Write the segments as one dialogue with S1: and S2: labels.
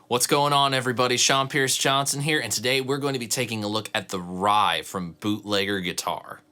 S1: What's going on, everybody? SeanPierceJohnson here, and today we're going to be taking a look at the Rye from Bootlegger Guitar.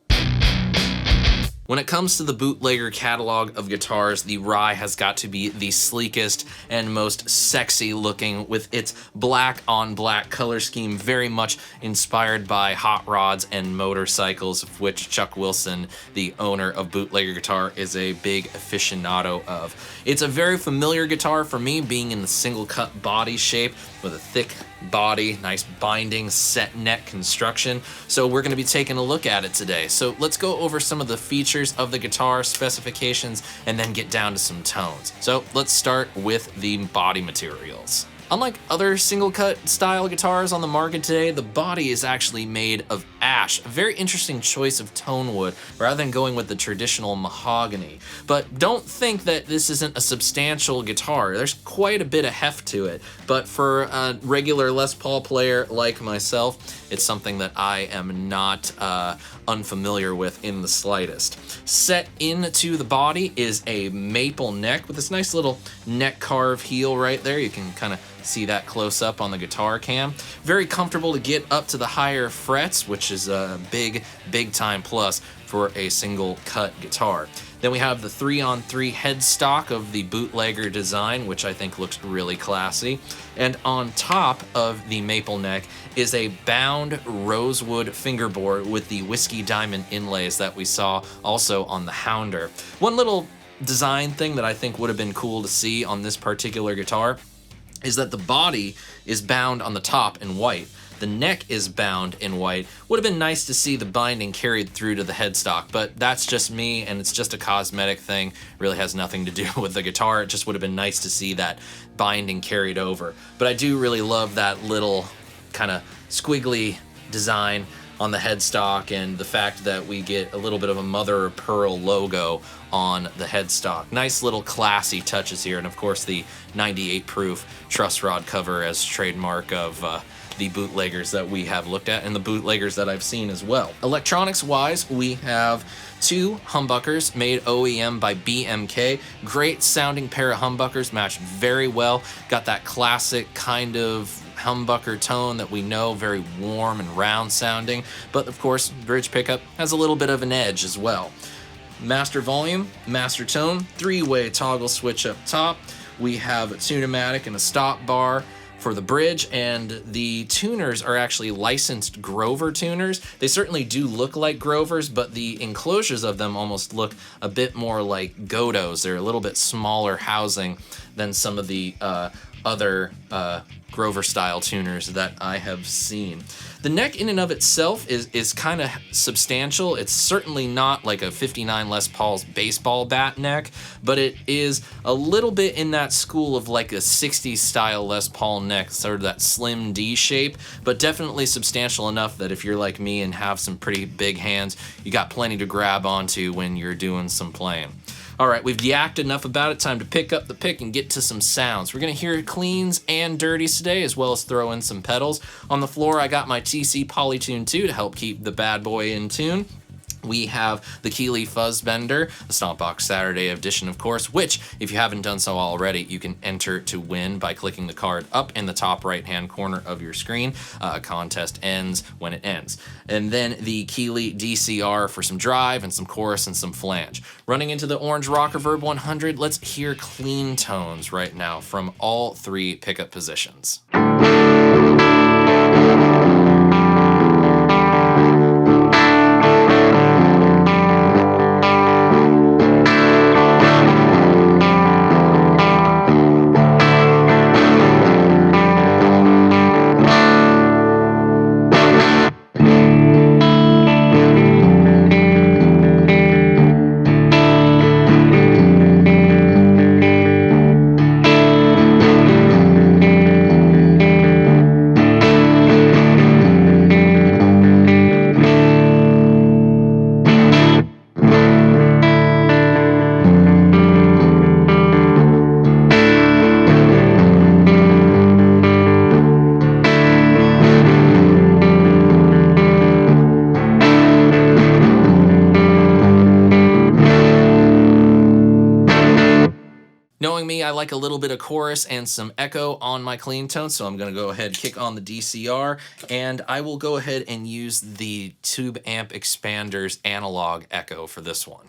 S1: When it comes to the Bootlegger catalog of guitars, the Rye has got to be the sleekest and most sexy looking, with its black on black color scheme very much inspired by hot rods and motorcycles, of which Chuck Wilson, the owner of Bootlegger Guitar, is a big aficionado of. It's a very familiar guitar for me, being in the single cut body shape with a thick body, nice binding, set neck construction. So we're going to be taking a look at it today. So let's go over some of the features of the guitar, specifications, and then get down to some tones. So let's start with the body materials. Unlike other single-cut style guitars on the market today, the body is actually made of ash, a very interesting choice of tone wood, rather than going with the traditional mahogany. But don't think that this isn't a substantial guitar. There's quite a bit of heft to it, but for a regular Les Paul player like myself, it's something that I am not unfamiliar with in the slightest. Set into the body is a maple neck with this nice little neck carve heel right there. You can kind of see that close up on the guitar cam. Very comfortable to get up to the higher frets, which is a big time plus for a single cut guitar. Then we have the 3-on-3 headstock of the Bootlegger design, which I think looks really classy. And on top of the maple neck is a bound rosewood fingerboard with the whiskey diamond inlays that we saw also on the Hounder. One little design thing that I think would have been cool to see on this particular guitar is that the body is bound on the top in white. The neck is bound in white. Would have been nice to see the binding carried through to the headstock, but that's just me, and it's just a cosmetic thing. Really has nothing to do with the guitar. It just would have been nice to see that binding carried over. But I do really love that little kind of squiggly design on the headstock, and the fact that we get a little bit of a mother of pearl logo on the headstock. Nice little classy touches here, and of course the 98 proof truss rod cover as trademark of the bootleggers that we have looked at and the bootleggers that I've seen as well. Electronics wise, we have two humbuckers made OEM by BMK. Great sounding pair of humbuckers, match very well. Got that classic kind of humbucker tone that we know, very warm and round sounding, but of course bridge pickup has a little bit of an edge as well. Master volume, master tone, 3-way toggle switch up top. We have a tune-o-matic and a stop bar for the bridge, and the tuners are actually licensed Grover tuners. They certainly do look like Grovers, but the enclosures of them almost look a bit more like Godos. They're a little bit smaller housing than some of the other Grover style tuners that I have seen. The neck in and of itself is kind of substantial. It's certainly not like a 59 Les Paul's baseball bat neck, but it is a little bit in that school of like a 60s style Les Paul neck, sort of that slim D shape, but definitely substantial enough that if you're like me and have some pretty big hands, you got plenty to grab onto when you're doing some playing. All right, we've yacked enough about it. Time to pick up the pick and get to some sounds. We're gonna hear cleans and dirties today, as well as throw in some pedals. On the floor, I got my TC Polytune 2 to help keep the bad boy in tune. We have the Keeley Fuzz Bender, the Stompbox Saturday edition, of course, which, if you haven't done so already, you can enter to win by clicking the card up in the top right-hand corner of your screen. Contest ends when it ends. And then the Keeley DCR for some drive and some chorus and some flange. Running into the Orange Rock Reverb 100, let's hear clean tones right now from all three pickup positions. like a little bit of chorus and some echo on my clean tone, so I'm going to go ahead and kick on the DCR, and I will go ahead and use the Tube Amp Expander's analog echo for this one.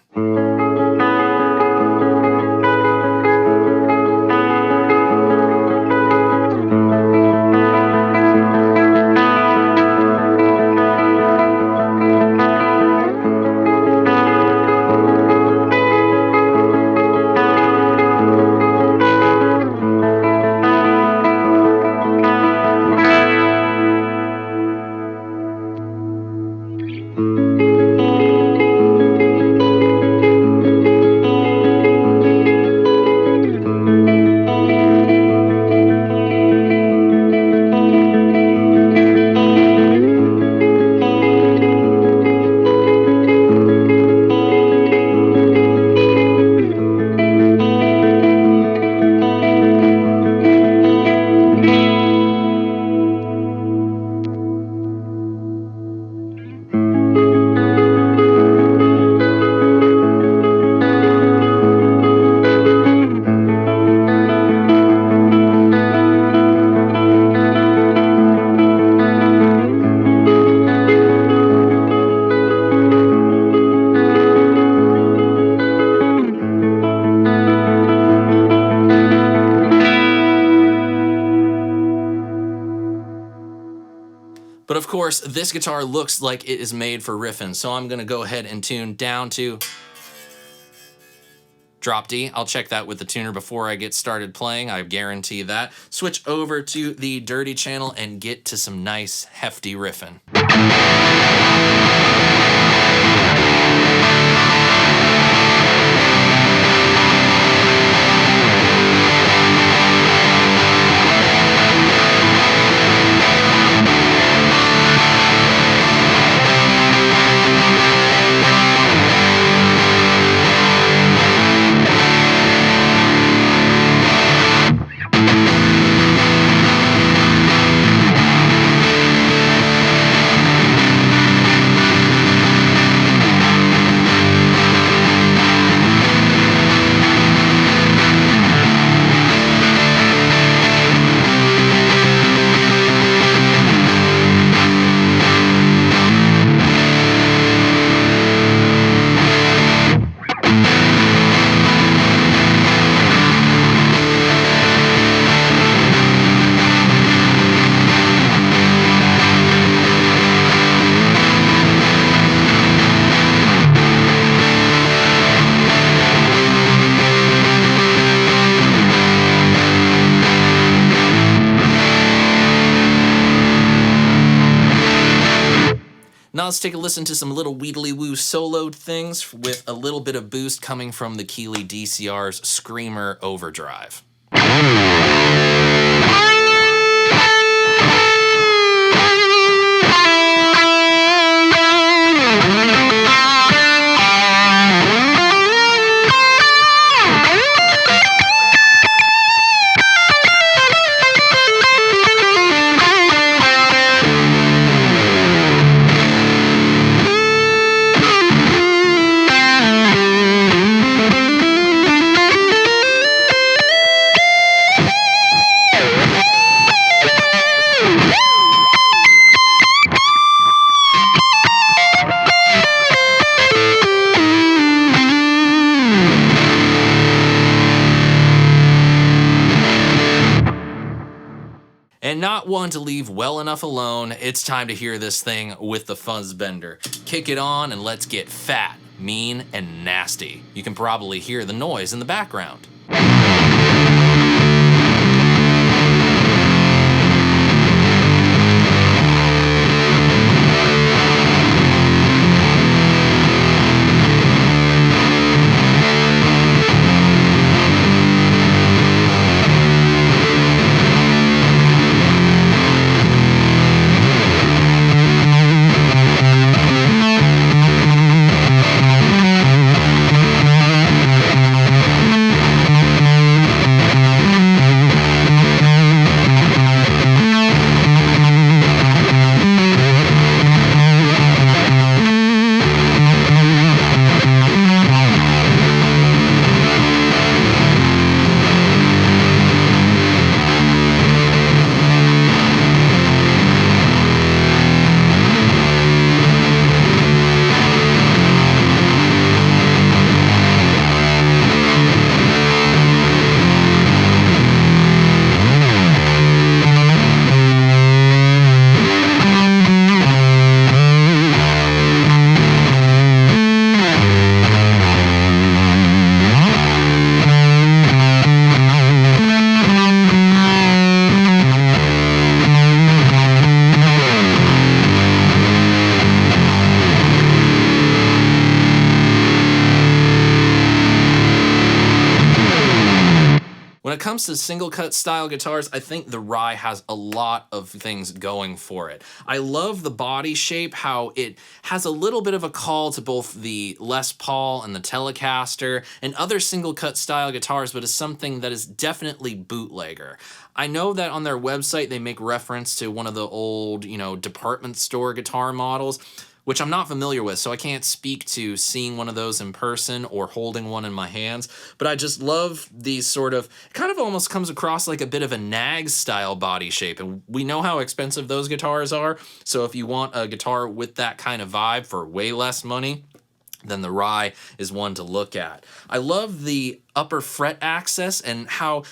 S1: But of course, this guitar looks like it is made for riffing, so I'm gonna go ahead and tune down to drop D. I'll check that with the tuner before I get started playing, I guarantee that. Switch over to the dirty channel and get to some nice, hefty riffing. Now let's take a listen to some little wheedly-woo soloed things with a little bit of boost coming from the Keeley DCR's Screamer Overdrive. And not one to leave well enough alone, it's time to hear this thing with the Fuzz Bender. Kick it on and let's get fat, mean, and nasty. You can probably hear the noise in the background. comes to single cut style guitars, I think the Rye has a lot of things going for it. I love the body shape, how it has a little bit of a call to both the Les Paul and the Telecaster and other single cut style guitars, but is something that is definitely bootlegger. I know that on their website they make reference to one of the old, department store guitar models, which I'm not familiar with, so I can't speak to seeing one of those in person or holding one in my hands, but I just love these sort of, kind of almost comes across like a bit of a Nag style body shape, and we know how expensive those guitars are, so if you want a guitar with that kind of vibe for way less money, then the Rye is one to look at. I love the upper fret access and how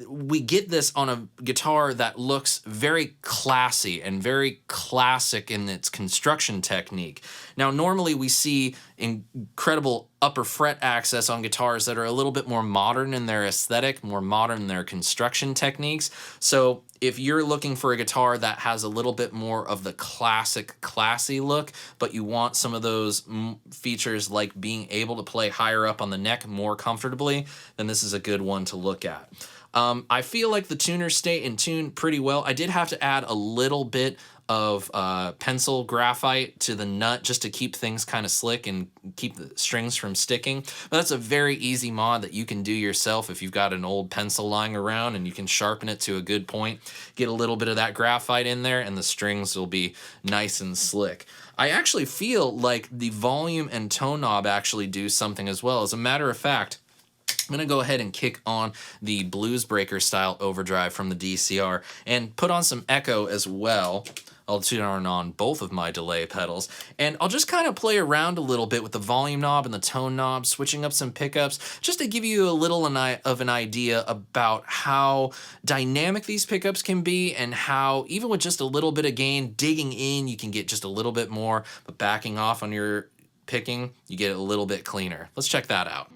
S1: we get this on a guitar that looks very classy and very classic in its construction technique. Now, normally we see incredible upper fret access on guitars that are a little bit more modern in their aesthetic, more modern in their construction techniques. So if you're looking for a guitar that has a little bit more of the classic, classy look, but you want some of those features like being able to play higher up on the neck more comfortably, then this is a good one to look at. I feel like the tuners stay in tune pretty well. I did have to add a little bit of pencil graphite to the nut just to keep things kind of slick and keep the strings from sticking. But that's a very easy mod that you can do yourself if you've got an old pencil lying around, and you can sharpen it to a good point. Get a little bit of that graphite in there and the strings will be nice and slick. I actually feel like the volume and tone knob actually do something as well. As a matter of fact, I'm going to go ahead and kick on the Blues Breaker style overdrive from the DCR and put on some echo as well. I'll turn on both of my delay pedals, and I'll just kind of play around a little bit with the volume knob and the tone knob, switching up some pickups, just to give you a little of an idea about how dynamic these pickups can be, and how even with just a little bit of gain, digging in, you can get just a little bit more, but backing off on your picking, you get it a little bit cleaner. Let's check that out.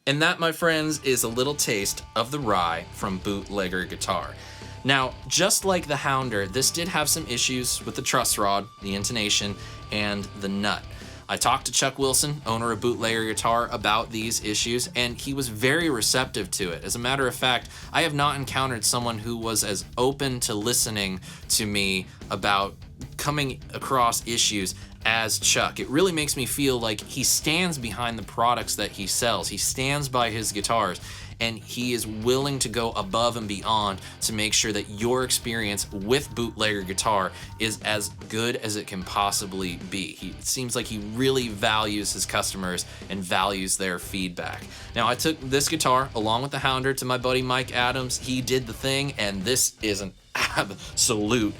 S1: And that, my friends, is a little taste of the Rye from Bootlegger Guitar. Now, just like the Hounder, this did have some issues with the truss rod, the intonation, and the nut. I talked to Chuck Wilson, owner of Bootlegger Guitar, about these issues, and he was very receptive to it. As a matter of fact, I have not encountered someone who was as open to listening to me about coming across issues as Chuck. It really makes me feel like he stands behind the products that he sells. He stands by his guitars, and he is willing to go above and beyond to make sure that your experience with Bootlegger Guitar is as good as it can possibly be. It seems like he really values his customers and values their feedback. Now, I took this guitar along with the Hounder to my buddy Mike Adams. He did the thing, and this is an absolute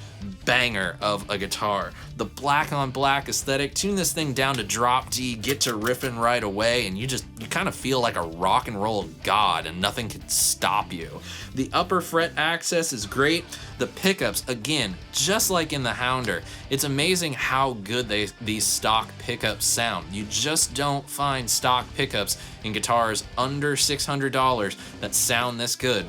S1: banger of a guitar. The black on black aesthetic, tune this thing down to drop D, get to riffing right away, and you kind of feel like a rock and roll god and nothing can stop you. The upper fret access is great. The pickups, again, just like in the Hounder, it's amazing how good these stock pickups sound. You just don't find stock pickups in guitars under $600 that sound this good.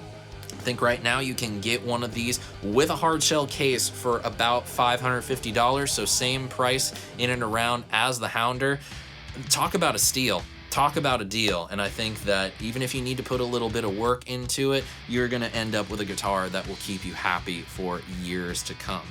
S1: I think right now you can get one of these with a hard shell case for about $550, so same price in and around as the Hounder. Talk about a steal. Talk about a deal, and I think that even if you need to put a little bit of work into it, you're gonna end up with a guitar that will keep you happy for years to come.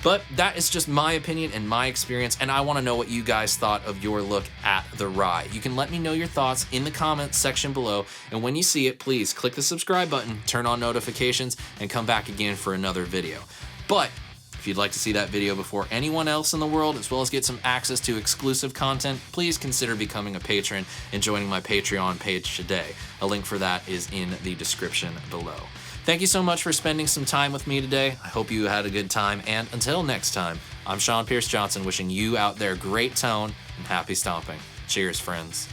S1: But that is just my opinion and my experience, and I want to know what you guys thought of your look at the Rye. You can let me know your thoughts in the comments section below, and when you see it, please click the subscribe button, turn on notifications, and come back again for another video. But if you'd like to see that video before anyone else in the world, as well as get some access to exclusive content, please consider becoming a patron and joining my Patreon page today. A link for that is in the description below. Thank you so much for spending some time with me today. I hope you had a good time, and until next time, I'm Sean Pierce Johnson, wishing you out there great tone and happy stomping. Cheers, friends.